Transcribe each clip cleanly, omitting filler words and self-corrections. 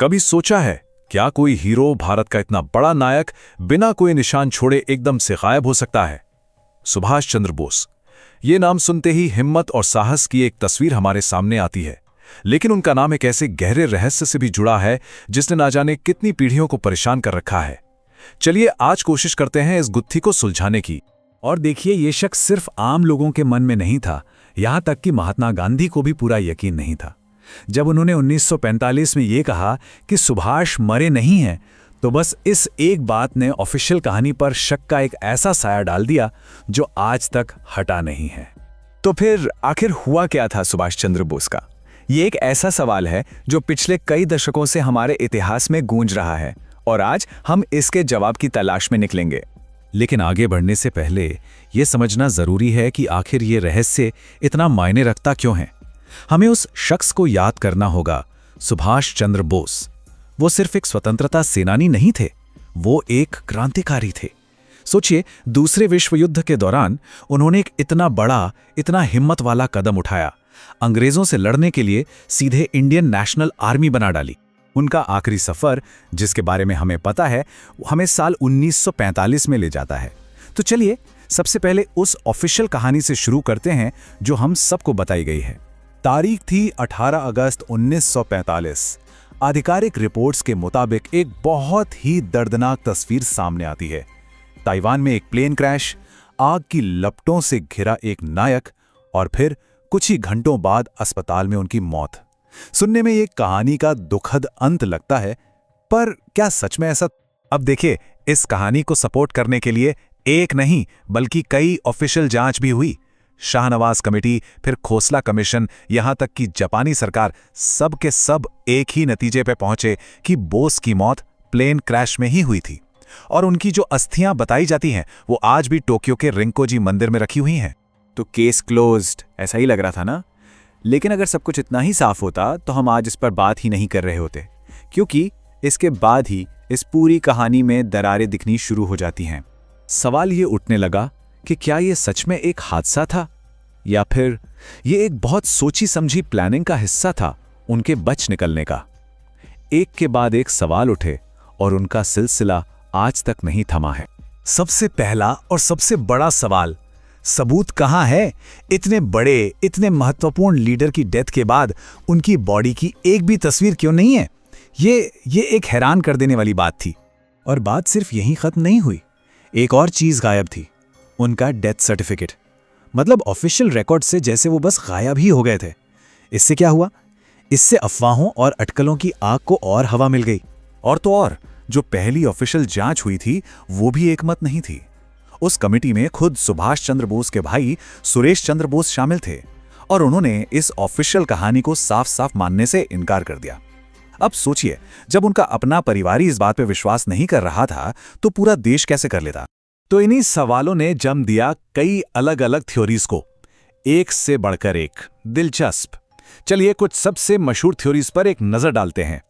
कभी सोचा है क्या कोई हीरो भारत का इतना बड़ा नायक बिना कोई निशान छोड़े एकदम से गायब हो सकता है? सुभाष चंद्र बोस। ये नाम सुनते ही हिम्मत और साहस की एक तस्वीर हमारे सामने आती है, लेकिन उनका नाम एक ऐसे गहरे रहस्य से भी जुड़ा है जिसने ना जाने कितनी पीढ़ियों को परेशान कर रखा है। चलिए आज कोशिश करते हैं इस गुत्थी को सुलझाने की। और देखिए, ये शख्स सिर्फ आम लोगों के मन में नहीं था, यहां तक कि महात्मा गांधी को भी पूरा यकीन नहीं था। जब उन्होंने 1945 में ये कहा कि सुभाष मरे नहीं हैं, तो बस इस एक बात ने ऑफिशियल कहानी पर शक का एक ऐसा साया डाल दिया जो आज तक हटा नहीं है। तो फिर आखिर हुआ क्या था सुभाष चंद्र बोस का? ये एक ऐसा सवाल है जो पिछले कई दशकों से हमारे इतिहास में गूंज रहा है और आज हम इसके जवाब की तलाश में निकलेंगे। लेकिन आगे बढ़ने से पहले यह समझना जरूरी है कि आखिर ये रहस्य इतना मायने रखता क्यों है। हमें उस शख्स को याद करना होगा, सुभाष चंद्र बोस। वो सिर्फ एक स्वतंत्रता सेनानी नहीं थे, वो एक क्रांतिकारी थे। सोचिए, दूसरे विश्व युद्ध के दौरान उन्होंने एक इतना बड़ा, इतना हिम्मत वाला कदम उठाया। अंग्रेजों से लड़ने के लिए सीधे इंडियन नेशनल आर्मी बना डाली। उनका आखिरी सफर, जिसके बारे में हमें पता है, हमें साल 1945 में ले जाता है। तो चलिए सबसे पहले उस ऑफिशियल कहानी से शुरू करते हैं जो हम सबको बताई गई है। तारीख थी 18 अगस्त 1945। आधिकारिक रिपोर्ट्स के मुताबिक एक बहुत ही दर्दनाक तस्वीर सामने आती है। ताइवान में एक प्लेन क्रैश, आग की लपटों से घिरा एक नायक और फिर कुछ ही घंटों बाद अस्पताल में उनकी मौत। सुनने में ये कहानी का दुखद अंत लगता है, पर क्या सच में ऐसा? अब देखिए, इस कहानी को सपोर्ट करने के लिए एक नहीं बल्कि कई ऑफिशियल जांच भी हुई। शाहनवाज कमेटी, फिर खोसला कमीशन, यहां तक कि जापानी सरकार, सब के सब एक ही नतीजे पे पहुंचे कि बोस की मौत प्लेन क्रैश में ही हुई थी। और उनकी जो अस्थियां बताई जाती हैं वो आज भी टोक्यो के रिंकोजी मंदिर में रखी हुई हैं। तो केस क्लोज्ड, ऐसा ही लग रहा था ना? लेकिन अगर सब कुछ इतना ही साफ होता तो हम आज इस पर बात ही नहीं कर रहे होते, क्योंकि इसके बाद ही इस पूरी कहानी में दरारें दिखनी शुरू हो जाती हैं। सवाल ये उठने लगा कि क्या ये सच में एक हादसा था या फिर ये एक बहुत सोची समझी प्लानिंग का हिस्सा था उनके बच निकलने का। एक के बाद एक सवाल उठे और उनका सिलसिला आज तक नहीं थमा है। सबसे पहला और सबसे बड़ा सवाल, सबूत कहां है? इतने बड़े, इतने महत्वपूर्ण लीडर की डेथ के बाद उनकी बॉडी की एक भी तस्वीर क्यों नहीं है? ये एक हैरान कर देने वाली बात थी। और बात सिर्फ यहीं खत्म नहीं हुई, एक और चीज गायब थी, उनका डेथ सर्टिफिकेट। मतलब ऑफिशियल रिकॉर्ड से जैसे वो बस गायब ही हो गए थे। इससे क्या हुआ? इससे अफवाहों और अटकलों की आग को और हवा मिल गई। और तो और, जो पहली ऑफिशियल जांच हुई थी वो भी एकमत नहीं थी। उस कमेटी में खुद सुभाष चंद्र बोस के भाई सुरेश चंद्र बोस शामिल थे और उन्होंने इस ऑफिशियल कहानी को साफ साफ मानने से इनकार कर दिया। अब सोचिए, जब उनका अपना परिवार ही इस बात पे विश्वास नहीं कर रहा था तो पूरा देश कैसे कर लेता? तो इन्हीं सवालों ने जन्म दिया कई अलग अलग थ्योरीज को, एक से बढ़कर एक दिलचस्प। चलिए कुछ सबसे मशहूर थ्योरीज पर एक नजर डालते हैं।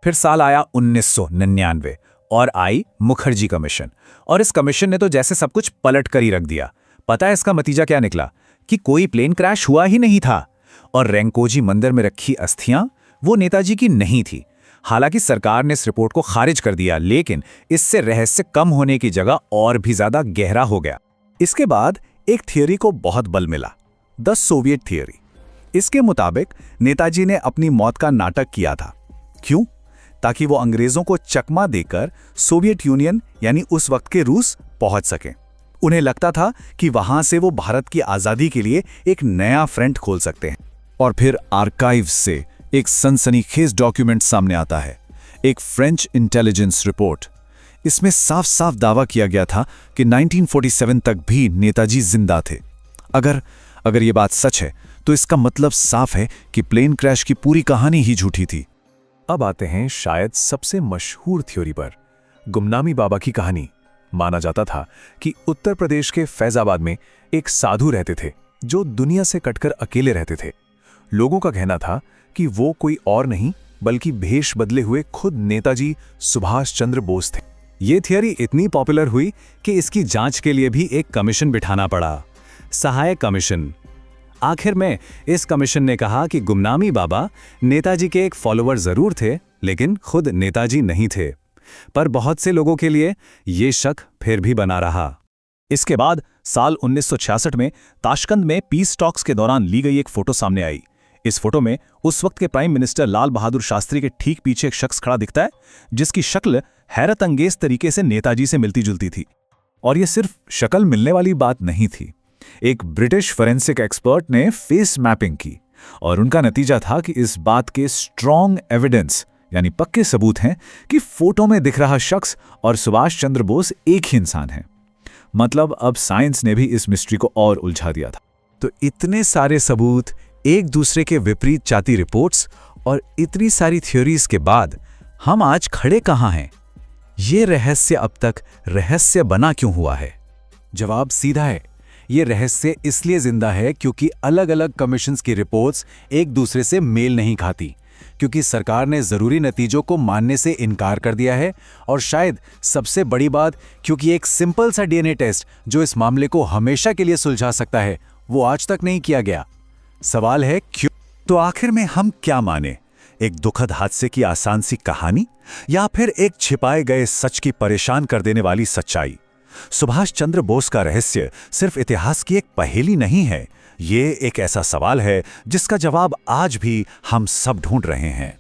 फिर साल आया 1999 और आई मुखर्जी कमीशन, और इस कमीशन ने तो जैसे सब कुछ पलट कर ही रख दिया। पता है इसका नतीजा क्या निकला? कि कोई प्लेन क्रैश हुआ ही नहीं था और रेंकोजी मंदिर में रखी अस्थियां वो नेताजी की नहीं थी। हालांकि सरकार ने इस रिपोर्ट को खारिज कर दिया, लेकिन इससे रहस्य कम होने की जगह और भी ज्यादा गहरा हो गया। इसके बाद एक थियरी को बहुत बल मिला, द सोवियत थियरी। इसके मुताबिक नेताजी ने अपनी मौत का नाटक किया था। क्यों? ताकि वो अंग्रेजों को चकमा देकर सोवियत यूनियन यानी उस वक्त के रूस पहुंच सकें। उन्हें लगता था कि वहां से वो भारत की आजादी के लिए एक नया फ्रंट खोल सकते हैं। और फिर आर्काइव्स से एक सनसनीखेज डॉक्यूमेंट सामने आता है, एक फ्रेंच इंटेलिजेंस रिपोर्ट। इसमें साफ साफ दावा किया गया था कि 1947 तक भी नेताजी जिंदा थे। अगर ये बात सच है तो इसका मतलब साफ है कि प्लेन क्रैश की पूरी कहानी ही झूठी थी। अब आते हैं शायद सबसे मशहूर थ्योरी पर, गुमनामी बाबा की कहानी। माना जाता था कि उत्तर प्रदेश के फैजाबाद में एक साधु रहते थे जो दुनिया से कटकर अकेले रहते थे। लोगों का कहना था कि वो कोई और नहीं बल्कि भेष बदले हुए खुद नेताजी सुभाष चंद्र बोस थे। ये थियरी इतनी पॉपुलर हुई कि इसकी जांच के लिए भी एक कमीशन बिठाना पड़ा, सहायक कमीशन। आखिर में इस कमीशन ने कहा कि गुमनामी बाबा नेताजी के एक फॉलोअर जरूर थे, लेकिन खुद नेताजी नहीं थे। पर बहुत से लोगों के लिए ये शक फिर भी बना रहा। इसके बाद साल 1966 में ताशकंद में पीस टॉक्स के दौरान ली गई एक फोटो सामने आई। इस फोटो में उस वक्त के प्राइम मिनिस्टर लाल बहादुर शास्त्री के ठीक पीछे एक शख्स खड़ा दिखता है, जिसकी शक्ल हैरत अंगेज तरीके से नेताजी से मिलती जुलती थी। और ये सिर्फ शक्ल मिलने वाली बात नहीं थी। एक ब्रिटिश फोरेंसिक एक्सपर्ट ने फेस मैपिंग की और उनका नतीजा था कि इस बात के स्ट्रॉन्ग एविडेंस यानी पक्के सबूत हैं कि फोटो में दिख रहा शख्स और सुभाष चंद्र बोस एक ही इंसान हैं। मतलब अब साइंस ने भी इस मिस्ट्री को और उलझा दिया था। तो इतने सारे सबूत, एक दूसरे के विपरीत जाती रिपोर्ट्स और इतनी सारी थ्योरीज के बाद हम आज खड़े कहाँ हैं? ये रहस्य अब तक रहस्य बना क्यों हुआ है? जवाब सीधा है। ये रहस्य इसलिए जिंदा है क्योंकि अलग अलग कमीशंस की रिपोर्ट्स एक दूसरे से मेल नहीं खाती, क्योंकि सरकार ने जरूरी नतीजों को मानने से इनकार कर दिया है, और शायद सबसे बड़ी बात क्योंकि एक सिंपल सा डीएनए टेस्ट जो इस मामले को हमेशा के लिए सुलझा सकता है, वो आज तक नहीं किया गया। सवाल है क्यों? तो आखिर में हम क्या माने? एक दुखद हादसे की आसान सी कहानी या फिर एक छिपाए गए सच की परेशान कर देने वाली सच्चाई? सुभाष चंद्र बोस का रहस्य सिर्फ इतिहास की एक पहेली नहीं है, ये एक ऐसा सवाल है जिसका जवाब आज भी हम सब ढूंढ रहे हैं।